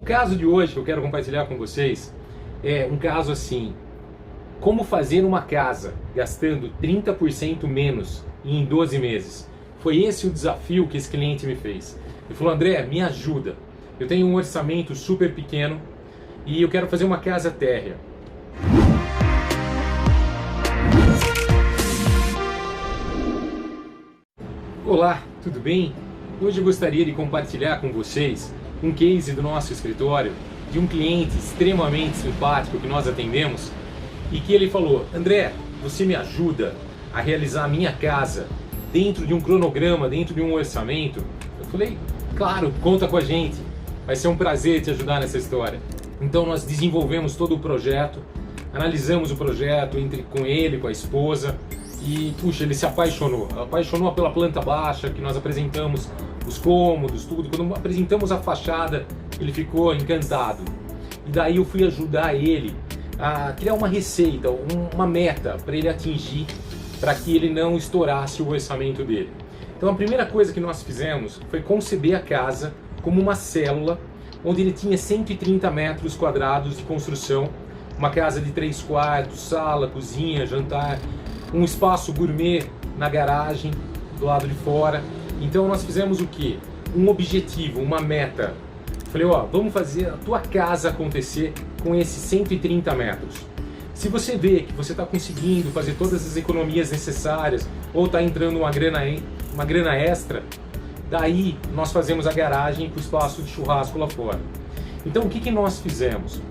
caso de hoje que eu quero compartilhar com vocês é um caso assim: como fazer uma casa gastando 30% menos em 12 meses. Foi esse o desafio que esse cliente me fez. Ele falou: André, me ajuda. Eu tenho um orçamento super pequeno e eu quero fazer uma casa térrea. Olá, tudo bem? Hoje eu gostaria de compartilhar com vocês um case do nosso escritório de um cliente extremamente simpático que nós atendemos e que ele falou: André, você me ajuda a realizar a minha casa dentro de um cronograma, dentro de um orçamento? Eu falei: claro, conta com a gente, vai ser um prazer te ajudar nessa história. Então nós desenvolvemos todo o projeto, analisamos o projeto com ele, com a esposa, e puxa, ele se apaixonou pela planta baixa, que nós apresentamos os cômodos, tudo. Quando apresentamos a fachada, ele ficou encantado. E daí eu fui ajudar ele a criar uma receita, uma meta para ele atingir, para que ele não estourasse o orçamento dele. Então a primeira coisa que nós fizemos foi conceber a casa como uma célula, onde ele tinha 130 metros quadrados de construção, uma casa de 3 quartos, sala, cozinha, jantar, um espaço gourmet na garagem, do lado de fora. Então nós fizemos o quê? Um objetivo, uma meta. Falei: ó, vamos fazer a tua casa acontecer com esses 130 metros. Se você vê que você está conseguindo fazer todas as economias necessárias ou está entrando uma grana extra, daí nós fazemos a garagem com o espaço de churrasco lá fora. Então o que nós fizemos?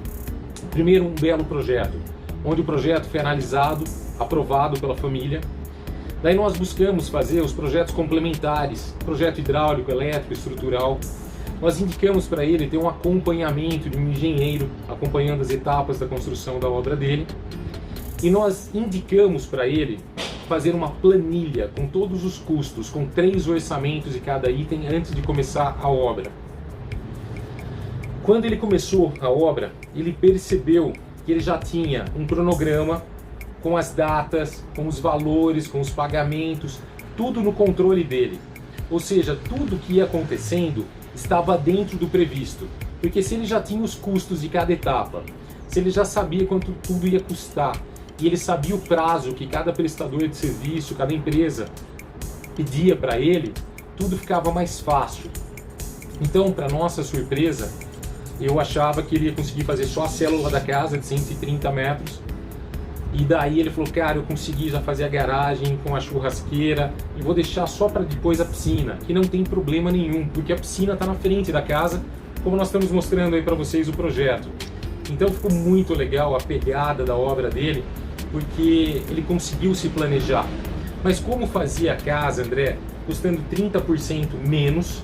Primeiro, um belo projeto, onde o projeto foi analisado, aprovado pela família. Daí nós buscamos fazer os projetos complementares, projeto hidráulico, elétrico, estrutural. Nós indicamos para ele ter um acompanhamento de um engenheiro acompanhando as etapas da construção da obra dele. E nós indicamos para ele fazer uma planilha com todos os custos, com 3 orçamentos de cada item antes de começar a obra. Quando ele começou a obra, ele percebeu que ele já tinha um cronograma com as datas, com os valores, com os pagamentos, tudo no controle dele. Ou seja, tudo que ia acontecendo estava dentro do previsto. Porque se ele já tinha os custos de cada etapa, se ele já sabia quanto tudo ia custar, e ele sabia o prazo que cada prestador de serviço, cada empresa pedia para ele, tudo ficava mais fácil. Então, para nossa surpresa, eu achava que ele ia conseguir fazer só a célula da casa de 130 metros. E daí ele falou: cara, eu consegui já fazer a garagem com a churrasqueira e vou deixar só para depois a piscina, que não tem problema nenhum, porque a piscina está na frente da casa, como nós estamos mostrando aí para vocês o projeto. Então ficou muito legal a pegada da obra dele, porque ele conseguiu se planejar. Mas como fazia a casa, André, custando 30% menos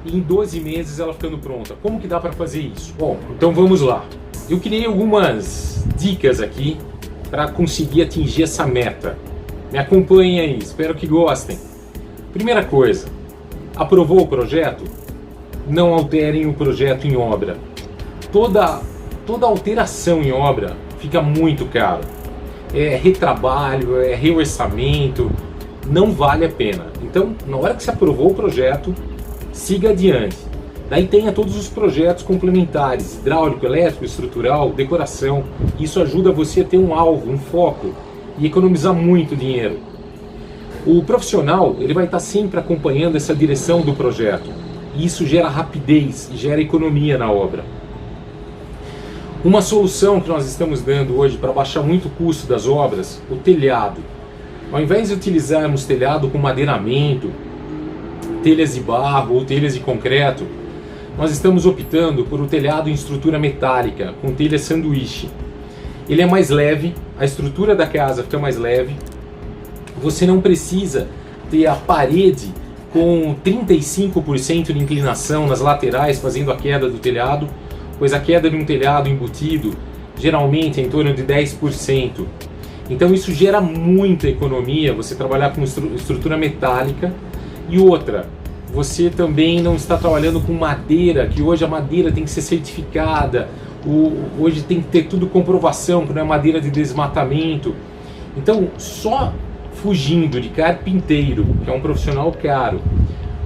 e em 12 meses ela ficando pronta? Como que dá para fazer isso? Bom, então vamos lá. Eu criei algumas dicas aqui para conseguir atingir essa meta. Me acompanhem aí, espero que gostem. Primeira coisa, aprovou o projeto? Não alterem o projeto em obra. Toda alteração em obra fica muito caro. É retrabalho, é reorçamento, não vale a pena. Então, na hora que você aprovou o projeto, siga adiante. Daí tenha todos os projetos complementares, hidráulico, elétrico, estrutural, decoração. Isso ajuda você a ter um alvo, um foco e economizar muito dinheiro. O profissional, ele vai estar sempre acompanhando essa direção do projeto. E isso gera rapidez e gera economia na obra. Uma solução que nós estamos dando hoje para baixar muito o custo das obras, o telhado. Ao invés de utilizarmos telhado com madeiramento, telhas de barro ou telhas de concreto, nós estamos optando por um telhado em estrutura metálica, com telha sanduíche. Ele é mais leve, a estrutura da casa fica mais leve, você não precisa ter a parede com 35% de inclinação nas laterais fazendo a queda do telhado, pois a queda de um telhado embutido geralmente é em torno de 10%. Então isso gera muita economia, você trabalhar com estrutura metálica. E outra, você também não está trabalhando com madeira, que hoje a madeira tem que ser certificada, hoje tem que ter tudo comprovação, que não é madeira de desmatamento. Então, só fugindo de carpinteiro, que é um profissional caro,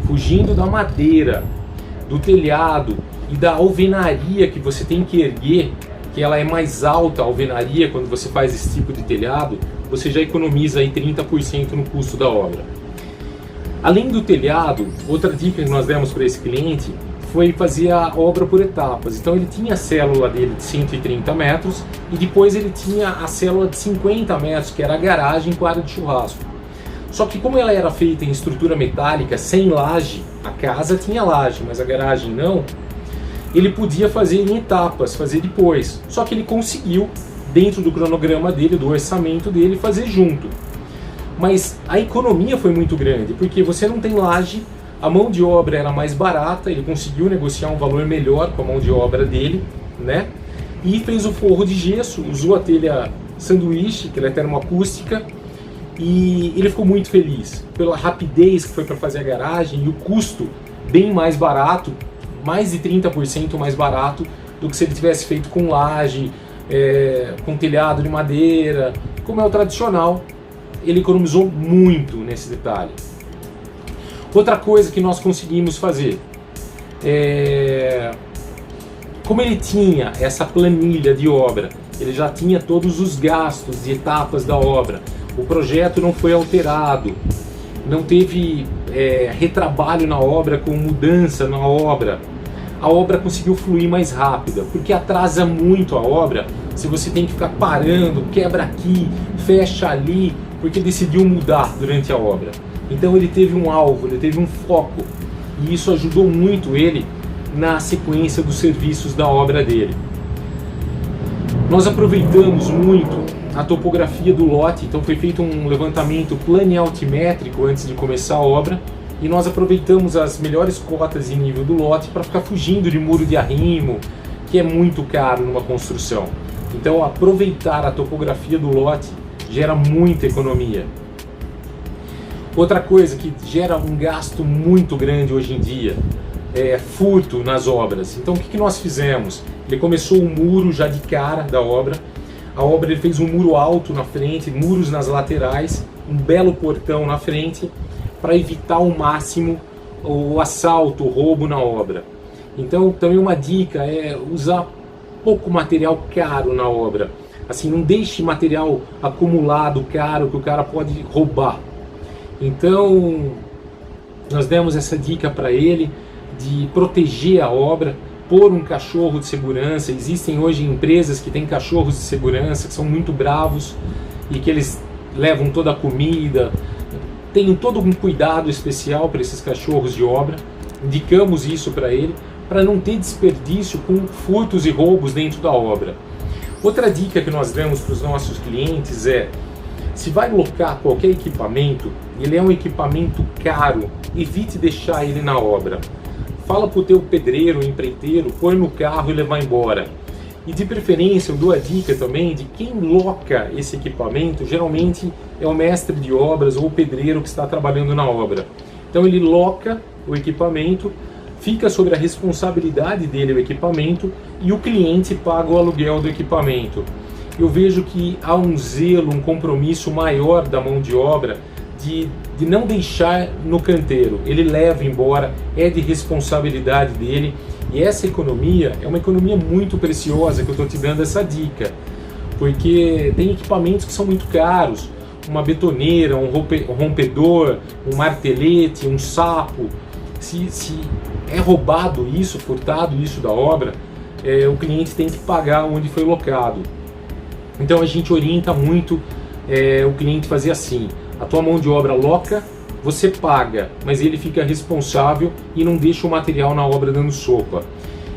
fugindo da madeira, do telhado e da alvenaria que você tem que erguer, que ela é mais alta, a alvenaria, quando você faz esse tipo de telhado, você já economiza aí 30% no custo da obra. Além do telhado, outra dica que nós demos para esse cliente foi fazer a obra por etapas. Então ele tinha a célula dele de 130 metros e depois ele tinha a célula de 50 metros, que era a garagem com área de churrasco. Só que como ela era feita em estrutura metálica, sem laje, a casa tinha laje, mas a garagem não, ele podia fazer em etapas, fazer depois. Só que ele conseguiu, dentro do cronograma dele, do orçamento dele, fazer junto. Mas a economia foi muito grande, porque você não tem laje, a mão de obra era mais barata, ele conseguiu negociar um valor melhor com a mão de obra dele, né? E fez o forro de gesso, usou a telha sanduíche, que ela é termoacústica, e ele ficou muito feliz pela rapidez que foi para fazer a garagem e o custo bem mais barato, mais de 30% mais barato do que se ele tivesse feito com laje, com telhado de madeira, como é o tradicional. Ele economizou muito nesse detalhe. Outra coisa que nós conseguimos fazer, como ele tinha essa planilha de obra, ele já tinha todos os gastos de etapas da obra, o projeto não foi alterado, não teve retrabalho na obra com mudança na obra, a obra conseguiu fluir mais rápida, porque atrasa muito a obra se você tem que ficar parando, quebra aqui, fecha ali, porque decidiu mudar durante a obra. Então ele teve um alvo, ele teve um foco, e isso ajudou muito ele na sequência dos serviços da obra dele. Nós aproveitamos muito a topografia do lote, então foi feito um levantamento planialtimétrico antes de começar a obra, e nós aproveitamos as melhores cotas de nível do lote para ficar fugindo de muro de arrimo, que é muito caro numa construção. Então aproveitar a topografia do lote gera muita economia. Outra coisa que gera um gasto muito grande hoje em dia é furto nas obras. Então o que nós fizemos? Ele começou o muro já de cara da obra. A obra ele fez um muro alto na frente, muros nas laterais, um belo portão na frente, para evitar ao máximo o assalto, o roubo na obra. Então também uma dica é usar pouco material caro na obra. Assim, não deixe material acumulado caro que o cara pode roubar. Então nós demos essa dica para ele de proteger a obra, pôr um cachorro de segurança. Existem hoje empresas que têm cachorros de segurança que são muito bravos e que eles levam toda a comida, tem todo um cuidado especial para esses cachorros de obra. Indicamos isso para ele, para não ter desperdício com furtos e roubos dentro da obra. Outra dica que nós damos para os nossos clientes é: se vai locar qualquer equipamento, ele é um equipamento caro, evite deixar ele na obra. Fala para o teu pedreiro, empreiteiro, põe no carro e levar embora. E de preferência eu dou a dica também de quem loca esse equipamento, geralmente é o mestre de obras ou o pedreiro que está trabalhando na obra. Então ele loca o equipamento, fica sobre a responsabilidade dele o equipamento e o cliente paga o aluguel do equipamento. Eu vejo que há um zelo, um compromisso maior da mão de obra de não deixar no canteiro. Ele leva embora, é de responsabilidade dele, e essa economia é uma economia muito preciosa que eu estou te dando essa dica, porque tem equipamentos que são muito caros, uma betoneira, um rompedor, um martelete, um sapo. Se é roubado isso, furtado isso da obra, o cliente tem que pagar onde foi locado. Então a gente orienta muito o cliente fazer assim: a tua mão de obra loca, você paga, mas ele fica responsável e não deixa o material na obra dando sopa.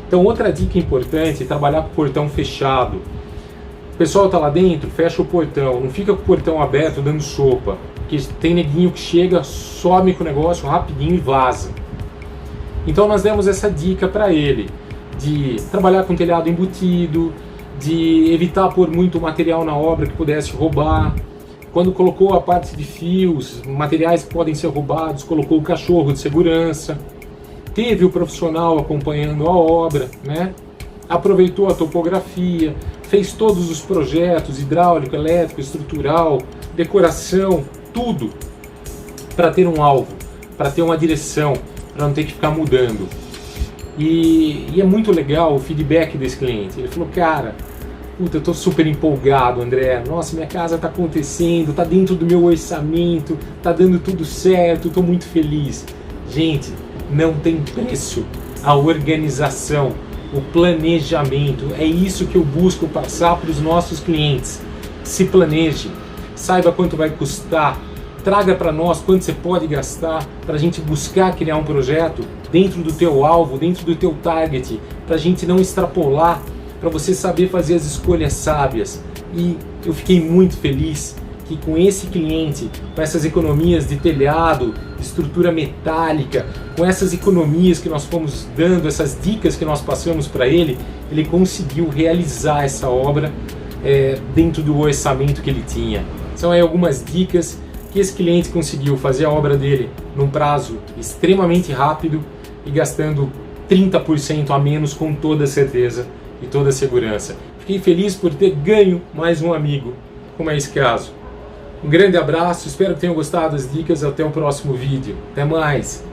Então outra dica importante é trabalhar com o portão fechado. O pessoal está lá dentro, fecha o portão, não fica com o portão aberto dando sopa, porque tem neguinho que chega, some com o negócio rapidinho e vaza. Então nós demos essa dica para ele, de trabalhar com telhado embutido, de evitar pôr muito material na obra que pudesse roubar. Quando colocou a parte de fios, materiais que podem ser roubados, colocou o cachorro de segurança. Teve o profissional acompanhando a obra, né? Aproveitou a topografia, fez todos os projetos, hidráulico, elétrico, estrutural, decoração, tudo para ter um alvo, para ter uma direção, para não ter que ficar mudando. E é muito legal o feedback desse cliente. Ele falou, cara, puta, eu tô super empolgado, André. Nossa, minha casa tá acontecendo, tá dentro do meu orçamento, tá dando tudo certo, tô muito feliz. Gente, não tem preço a organização, o planejamento. É isso que eu busco passar para os nossos clientes. Se planeje, saiba quanto vai custar, traga para nós quanto você pode gastar para a gente buscar criar um projeto dentro do teu alvo, dentro do teu target, para a gente não extrapolar, para você saber fazer as escolhas sábias. E eu fiquei muito feliz que com esse cliente, com essas economias de telhado, de estrutura metálica, com essas economias que nós fomos dando, essas dicas que nós passamos para ele, ele conseguiu realizar essa obra dentro do orçamento que ele tinha. São aí algumas dicas que esse cliente conseguiu fazer a obra dele num prazo extremamente rápido e gastando 30% a menos com toda certeza e toda segurança. Fiquei feliz por ter ganho mais um amigo, como é esse caso. Um grande abraço, espero que tenham gostado das dicas, até o próximo vídeo. Até mais!